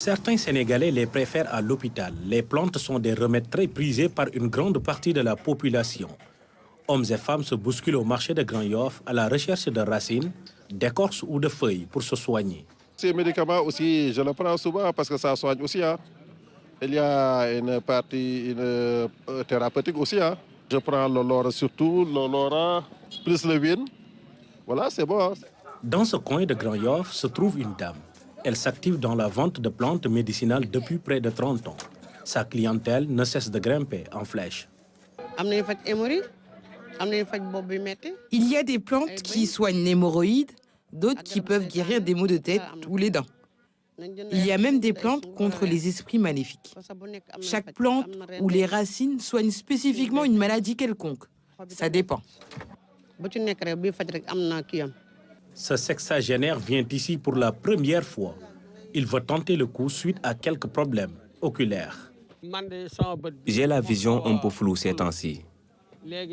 Certains Sénégalais les préfèrent à l'hôpital. Les plantes sont des remèdes très prisés par une grande partie de la population. Hommes et femmes se bousculent au marché de Grand Yoff à la recherche de racines, d'écorces ou de feuilles pour se soigner. Ces médicaments aussi, je le prends souvent parce que ça soigne aussi. Il y a une partie thérapeutique aussi. Je prends le Lora surtout, le Lora plus le Win. Voilà, c'est bon. Dans ce coin de Grand Yoff se trouve une dame. Elle s'active dans la vente de plantes médicinales depuis près de 30 ans. Sa clientèle ne cesse de grimper en flèche. Il y a des plantes qui soignent l'hémorroïde, d'autres qui peuvent guérir des maux de tête ou les dents. Il y a même des plantes contre les esprits maléfiques. Chaque plante ou les racines soignent spécifiquement une maladie quelconque. Ça dépend. Ce sexagénaire vient ici pour la première fois. Il veut tenter le coup suite à quelques problèmes oculaires. J'ai la vision un peu floue ces temps-ci.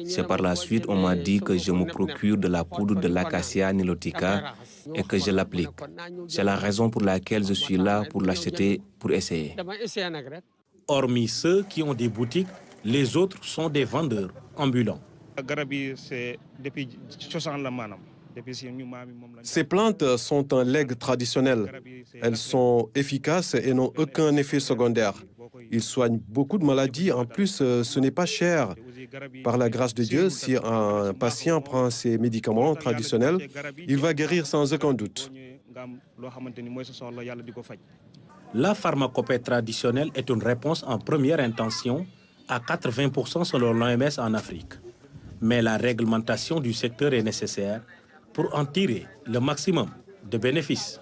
C'est par la suite on m'a dit que je me procure de la poudre de l'acacia nilotica et que je l'applique. C'est la raison pour laquelle je suis là pour l'acheter, pour essayer. Hormis ceux qui ont des boutiques, les autres sont des vendeurs ambulants. Ces plantes sont un legs traditionnel. Elles sont efficaces et n'ont aucun effet secondaire. Ils soignent beaucoup de maladies. En plus, ce n'est pas cher. Par la grâce de Dieu, si un patient prend ces médicaments traditionnels, il va guérir sans aucun doute. La pharmacopée traditionnelle est une réponse en première intention à 80% selon l'OMS en Afrique. Mais la réglementation du secteur est nécessaire pour en tirer le maximum de bénéfices.